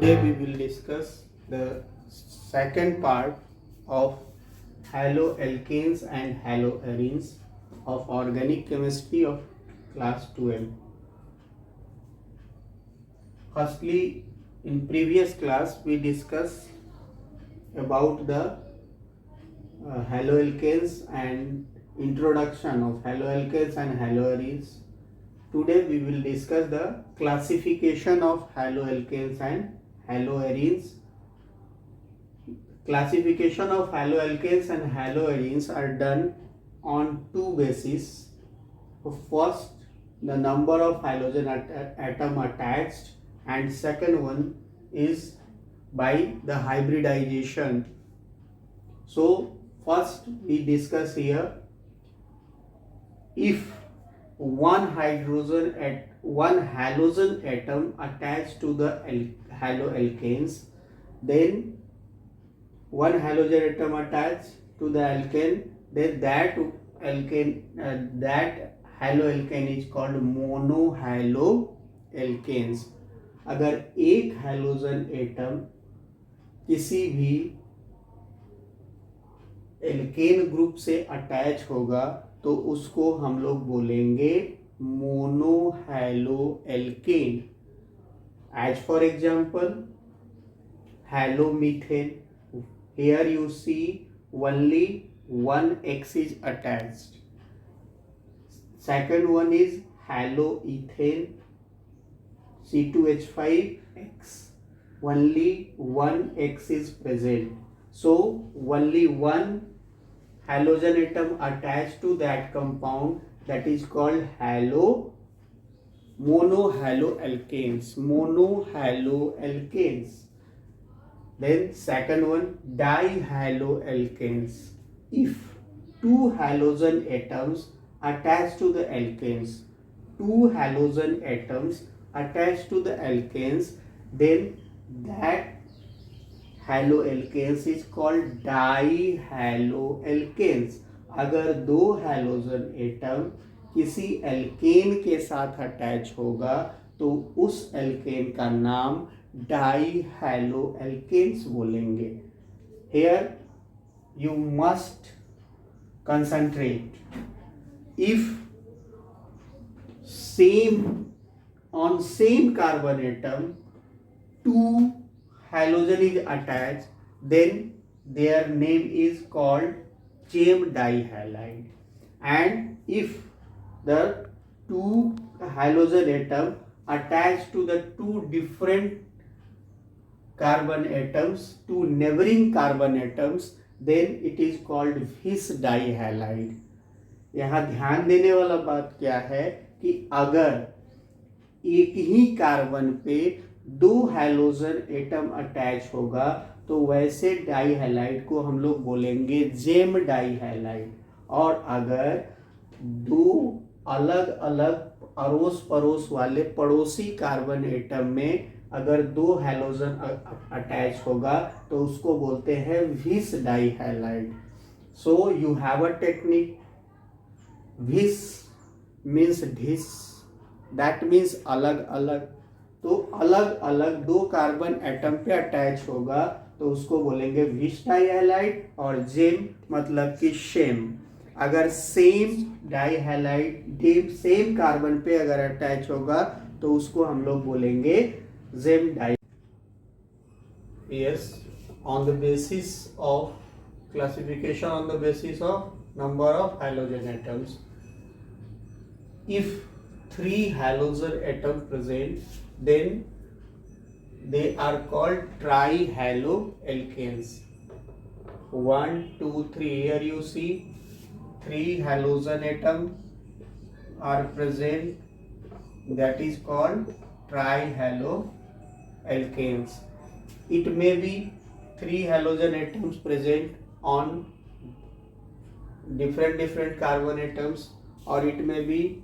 Today we will discuss the second part of haloalkanes and haloarenes of organic chemistry of class 12. Firstly, in previous class we discussed about the haloalkanes and introduction of haloalkanes and haloarenes. Today we will discuss the classification of haloalkanes and haloarenes. Classification of haloalkanes and haloarenes are done on two bases. First, the number of halogen atom attached, and second one is by the hybridization. So first we discuss here, if one halogen atom attached to the haloalkanes, then one halogen atom attached to the alkane, then that haloalkane is called monohaloalkanes. अगर एक halogen atom किसी भी alkene group से attach होगा तो उसको हम लोग बोलेंगे monohaloalkane. As for example, halometane. Here you see only one X is attached. Second one is haloethane, C2H5X. Only one X is present. So only one halogen atom attached to that compound, that is called monohaloalkanes. Then second one, dihaloalkanes. If two halogen atoms attached to the alkanes, then that haloalkanes is called dihaloalkanes. अगर दो halogen atom किसी alkene के साथ attach होगा तो उस alkene का नाम dihaloalkanes बोलेंगे. Here you must concentrate. If on same carbon atom two halogen is attached, then their name is called gem dihalide. And if the two halogen atom attached to the two different carbon atoms, two neighboring carbon atoms, then it is called vis dihalide. यहाँ ध्यान देने वाला बात क्या है कि अगर एक ही कार्बन पे दो हैलोजन एटम अटैच होगा तो वैसे डाइहैलाइड को हम लोग बोलेंगे जेम डाइहैलाइड. और अगर दो अलग अलग अड़ोस पड़ोस वाले पड़ोसी कार्बन एटम में अगर दो हैलोजन अटैच होगा तो उसको बोलते हैं vic dihalide. So you have a technique. Vic means ढिस, दैट मीन्स अलग अलग. तो अलग अलग दो कार्बन एटम पे अटैच होगा तो उसको बोलेंगे विस डाइहैलाइड. और जेम मतलब कि शेम. अगर सेम डाइहैलाइड सेम कार्बन पे अगर अटैच होगा तो उसको हम लोग बोलेंगे gem di. Yes, on the basis of classification on the basis of number of halogen atoms, if three halogen atoms present, then they are called trihaloalkanes. 1, 2, 3. Here you see three halogen atoms are present, that is called trihaloalkanes. It may be three halogen atoms present on different carbon atoms, or it may be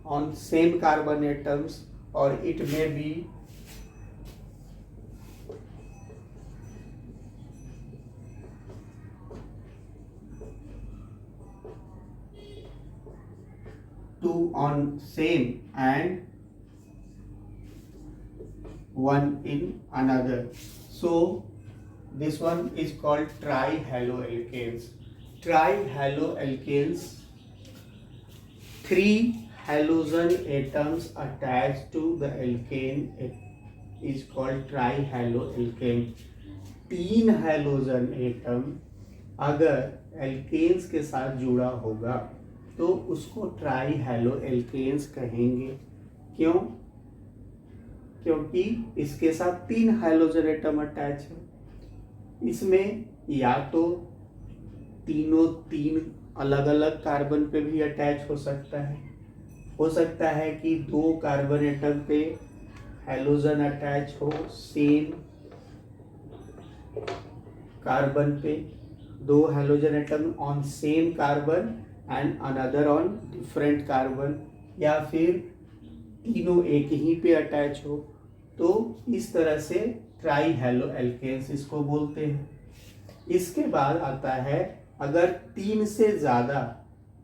on same carbon atoms, or it may be two on same and one in another. So this one is called trihaloalkanes. Trihaloalkanes, three halogen atoms attached to the alkane is called trihaloalkane. तीन halogen atom अगर alkanes के साथ जुड़ा होगा तो उसको try hello alkanes कहेंगे। क्यों? क्योंकि इसके साथ तीन हाइड्रोजन एटम अटैच है। इसमें या तो तीनों तीन अलग अलग कार्बन पे भी अटैच हो सकता है कि दो कार्बन एटम पे हाइड्रोजन अटैच हो, सेम कार्बन पे दो hydrogen atom on same carbon and another on different carbon, या फिर तीनों एक ही पे अटैच हो, तो इस तरह से ट्राई हैलो एल्केन्स इसको बोलते हैं। इसके बाद आता है अगर तीन से ज़्यादा,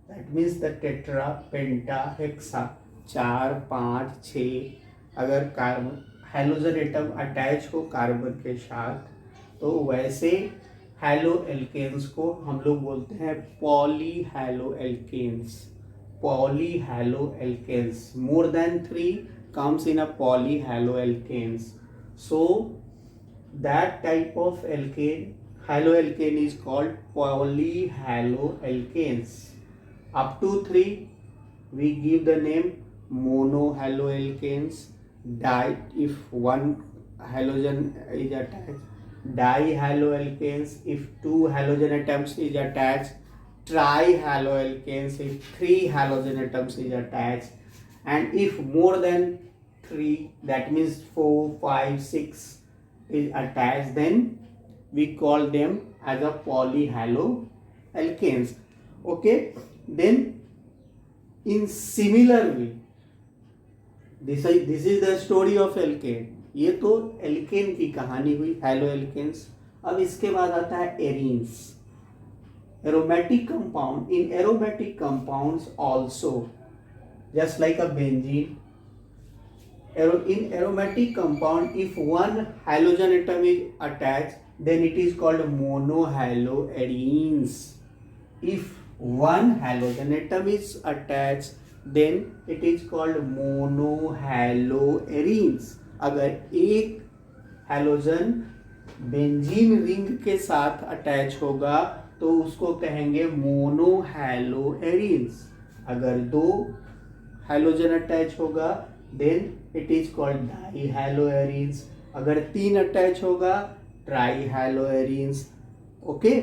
that means the tetra, penta, hexa, 4, 5, 6 अगर कार्बन हाइड्रोजन एटम अटैच हो कार्बन के साथ, तो वैसे हैलो एल्केन्स को हम लोग बोलते हैं poly halo alkanes. Poly halo alkanes, more than 3 comes in a polyhaloalkanes. So that type of alkane, haloalkane, is called polyhaloalkanes. Up to 3 we give the name monohaloalkanes. If one halogen is attached, dihaloalkanes if two halogen atoms is attached, trihaloalkanes if 3 halogen atoms is attached, and if more than 3, that means 4, 5, 6 is attached, then we call them as a polyhaloalkanes. Okay, then in similar way, this is the story of alkane. ये तो alkene की कहानी हुई, hello alkanes. अब इसके बाद आता है arenes, aromatic compound. In aromatic compounds also, just like a benzene, in aromatic compound, if one halogen atom is attached, then it is called monohaloarenes. If one halogen atom is attached, then it is called monohaloarenes. अगर एक halogen benzene ring के साथ attach होगा तो उसको कहेंगे monohaloarenes. अगर दो हाइड्रोजन अटैच होगा then it is called dihaloarenes. अगर 3 अटैच होगा trihaloarenes. Okay,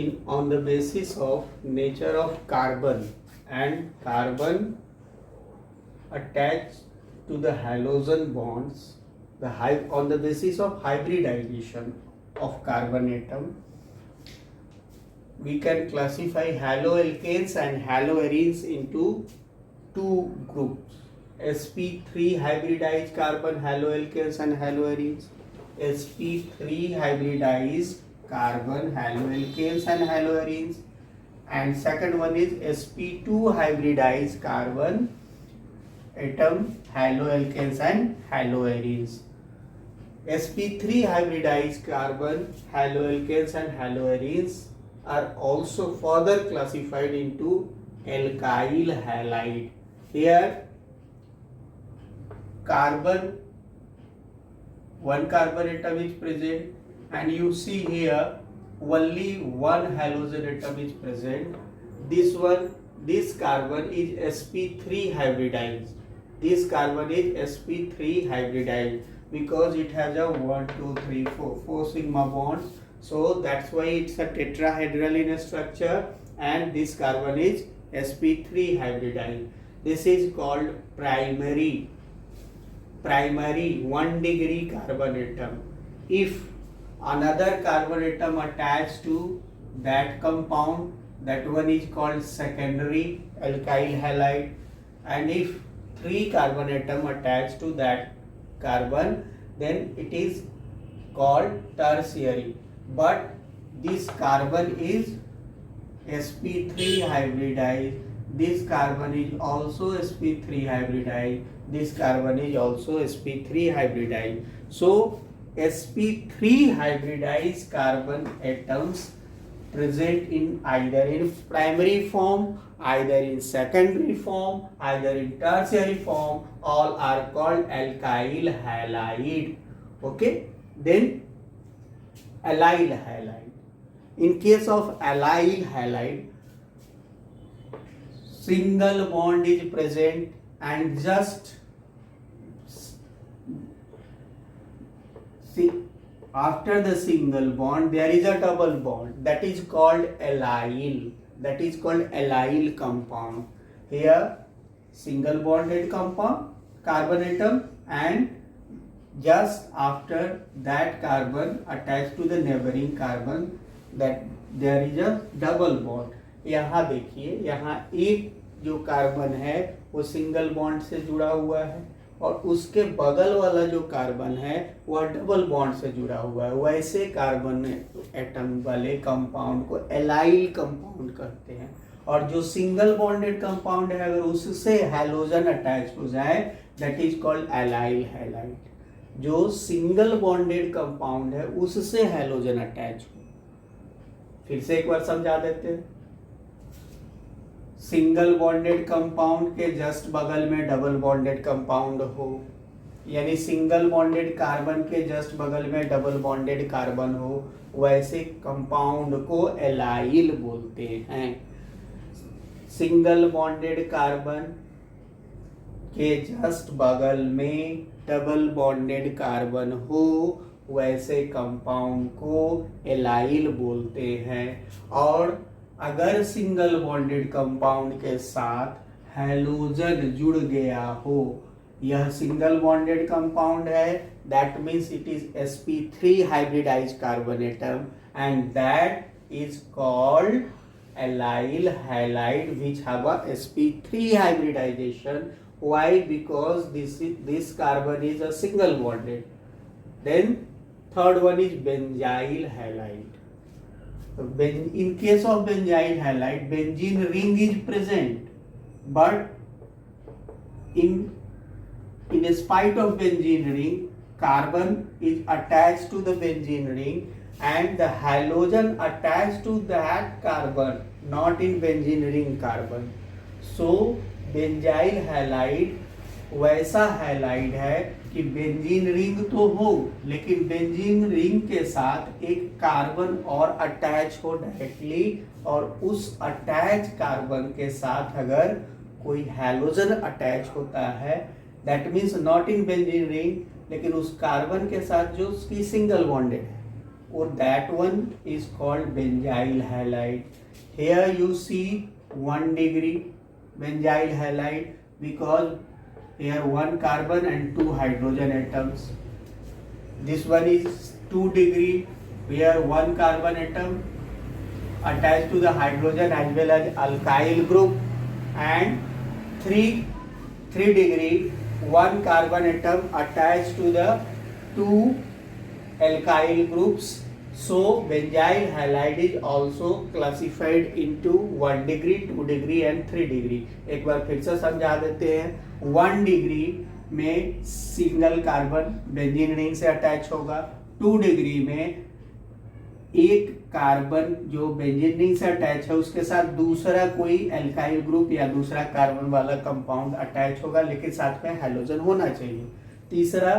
in on the basis of nature of carbon and carbon attached to the halogen bonds, on the basis of hybridization of carbon atom, we can classify haloalkanes and haloarenes into 2 groups: sp3 hybridized carbon haloalkanes and haloarenes, sp3 hybridized carbon haloalkanes and haloarenes, and second one is sp2 hybridized carbon atom haloalkanes and haloarenes. sp3 hybridized carbon haloalkanes and haloarenes are also further classified into alkyl halide. Here one carbon atom is present and you see here only one halogen atom is present. This carbon is sp3 hybridized. This carbon is sp3 hybridized because it has a 1, 2, 3, 4 sigma bonds. So that's why it's a tetrahedral in structure, and this carbon is sp3 hybridized. This is called primary 1 degree carbon atom. If another carbon atom attached to that compound, that one is called secondary alkyl halide, and if 3 carbon atom attached to that carbon, then it is called tertiary. But this carbon is sp3 hybridized this carbon is also sp3 hybridized, this carbon is also sp3 hybridized. So sp3 hybridized carbon atoms present in either in primary form, either in secondary form, either in tertiary form, all are called alkyl halide. Okay, then allyl halide. In case of allyl halide, single bond is present and just see, after the single bond there is a double bond, that is called allyl, that is called allyl compound. Here single bonded compound carbon atom, and just after that carbon attached to the neighboring carbon, that there is a double bond. यहाँ देखिए, यहाँ एक जो carbon है वो single bond से जुड़ा हुआ है और उसके बगल वाला जो कार्बन है वह डबल बॉन्ड से जुड़ा हुआ है। वैसे कार्बन एटम वाले कंपाउंड को एलाइल कंपाउंड कहते हैं। और जो सिंगल बॉन्डेड कंपाउंड है अगर उससे हैलोजन अटैच हो जाए that is called allyl halide. जो सिंगल बॉन्डेड कंपाउंड है उससे हैलोजन अटैच हो, फिर से एक बार समझा देते हैं। सिंगल बॉन्डेड कंपाउंड के जस्ट बगल में डबल बॉन्डेड कंपाउंड हो, यानी सिंगल बॉन्डेड कार्बन के जस्ट बगल में डबल बॉन्डेड कार्बन हो, वैसे कंपाउंड को एलाइल बोलते हैं। सिंगल बॉन्डेड कार्बन के जस्ट बगल में डबल बॉन्डेड कार्बन हो वैसे कंपाउंड को एलाइल बोलते हैं। और अगर सिंगल बॉन्डेड कंपाउंड के साथ हैलोजन जुड़ गया हो, यह सिंगल बॉन्डेड कंपाउंड है, that means it is sp3 hybridised carbon atom and that is called allyl halide which have a sp3 hybridization. Why? Because this carbon is a single bonded. Then third one is benzyl halide. So in case of benzyl halide, benzene ring is present, but in spite of benzene ring, carbon is attached to the benzene ring and the halogen attached to that carbon, not in benzene ring carbon. So benzyl halide वैसा halide है कि benzene ring तो हो लेकिन benzene ring के साथ एक carbon और अटैच हो डायरेक्टली, और उस अटैच कार्बन के साथ अगर कोई हैलोजन अटैच होता है that means not in benzene ring, लेकिन उस कार्बन के साथ जो उसकी सिंगल बॉन्डेड है वो that one is called benzyl halide. Here you see 1 degree benzyl halide because here 1 carbon and 2 hydrogen atoms. This one is 2 degree, here 1 carbon atom attached to the hydrogen as well as alkyl group, and 3 degree 1 carbon atom attached to the 2 alkyl groups. So benzyl halide is also classified into 1 degree, 2 degree and 3 degree. एक बार फिर से समझा देते हैं। 1 degree में single carbon benzene ring से attach होगा, 2 degree में एक कार्बन जो बेंजीन रिंग से अटैच है उसके साथ दूसरा कोई एल्काइल ग्रुप या दूसरा कार्बन वाला कंपाउंड अटैच होगा लेकिन साथ में हैलोजन होना चाहिए। तीसरा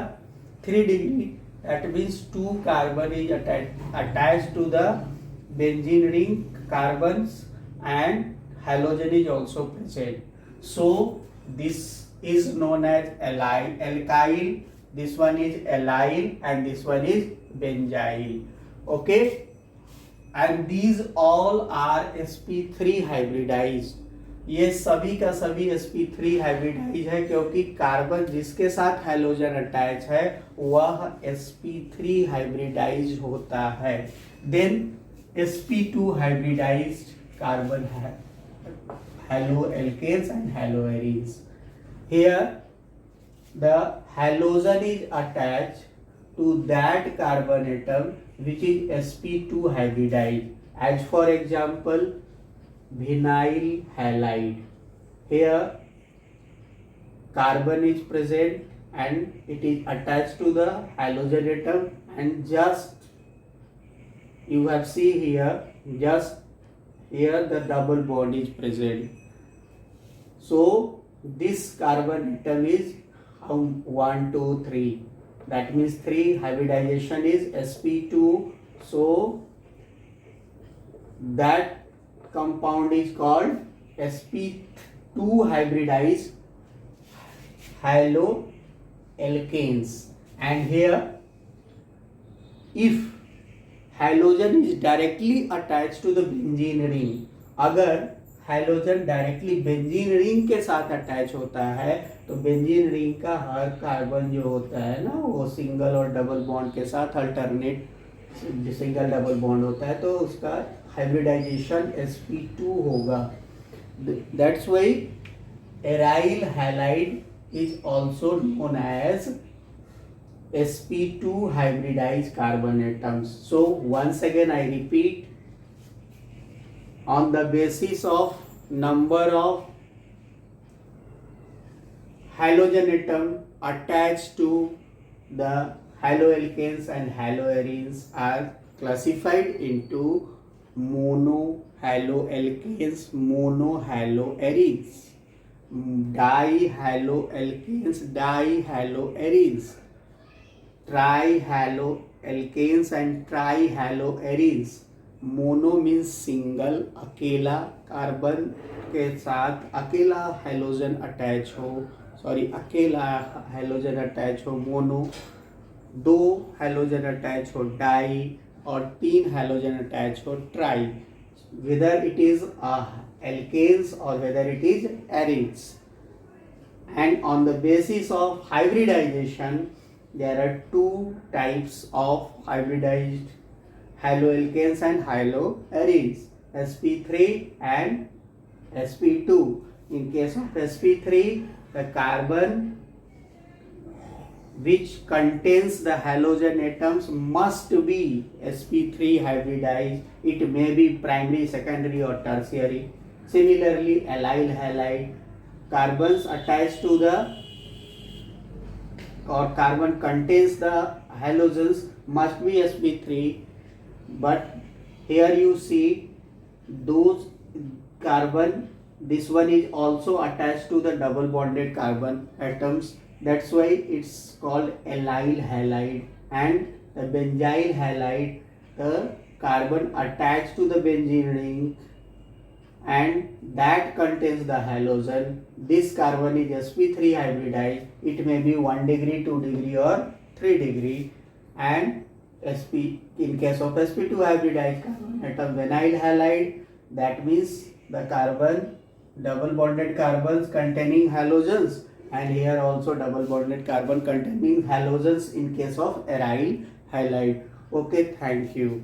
3 degree, that means 2 carbon is attached to the benzene ring carbons and halogen is also present. So this is known as alkyl, this one is allyl and this one is benzyl. Okay, and these all are sp3 hybridized. ये सभी का सभी sp3 hybridise है क्योंकि carbon जिसके साथ halogen attach है वह sp3 हाइब्रिडाइज होता है। देन sp2 हाइब्रिडाइज्ड कार्बन है halo alkanes and haloarenes. Here the halogen is attached to that carbon atom which is sp2 hybridized. As for example vinyl halide, here carbon is present and it is attached to the halogen atom, and just you have see here, just here the double bond is present. So this carbon atom is 1, 2, 3. That means 3 hybridization is sp2. So that compound is called sp2 hybridized haloalkanes. And here, if halogen is directly attached to the benzene ring, अगर hydrogen directly benzene ring के साथ attach होता है तो benzene ring का हर carbon जो होता है ना, वो सिंगल और डबल बॉन्ड के साथ अल्टरनेट सिंगल डबल बॉन्ड होता है, तो उसका हाइब्रिडाइजेशन sp2 होगा. That's why aryl halide is also known as sp2 hybridized carbon atoms. So once again I repeat, on the basis of number of halogen atom attached to the haloalkanes and haloarenes are classified into monohaloalkanes, monohaloarenes, dihaloalkanes, dihaloarenes, trihaloalkanes and trihaloarenes. Mono means single, अकेला carbon के साथ अकेला hydrogen attach हो, अकेला hydrogen attach हो mono, 2 hydrogen attach हो die, और 3 hydrogen attach हो try, whether it is alkanes or whether it is arenes. And on the basis of hybridization, there are 2 types of hybridized haloalkanes and haloarenes, sp3 and sp2. In case of sp3, the carbon which contains the halogen atoms must be sp3 hybridized. It may be primary, secondary or tertiary. Similarly, allyl halide, carbons attached to the or carbon contains the halogens must be sp3. But here you see those carbon, this one is also attached to the double bonded carbon atoms. That's why it's called allyl halide. And the benzyl halide, the carbon attached to the benzene ring and that contains the halogen. This carbon is sp3 hybridized. It may be 1 degree, 2 degree or 3 degree. And in case of sp2 hybridized carbon atom, vinyl halide, that means the carbon, double bonded carbons containing halogens, and here also double bonded carbon containing halogens in case of aryl halide. Okay, thank you.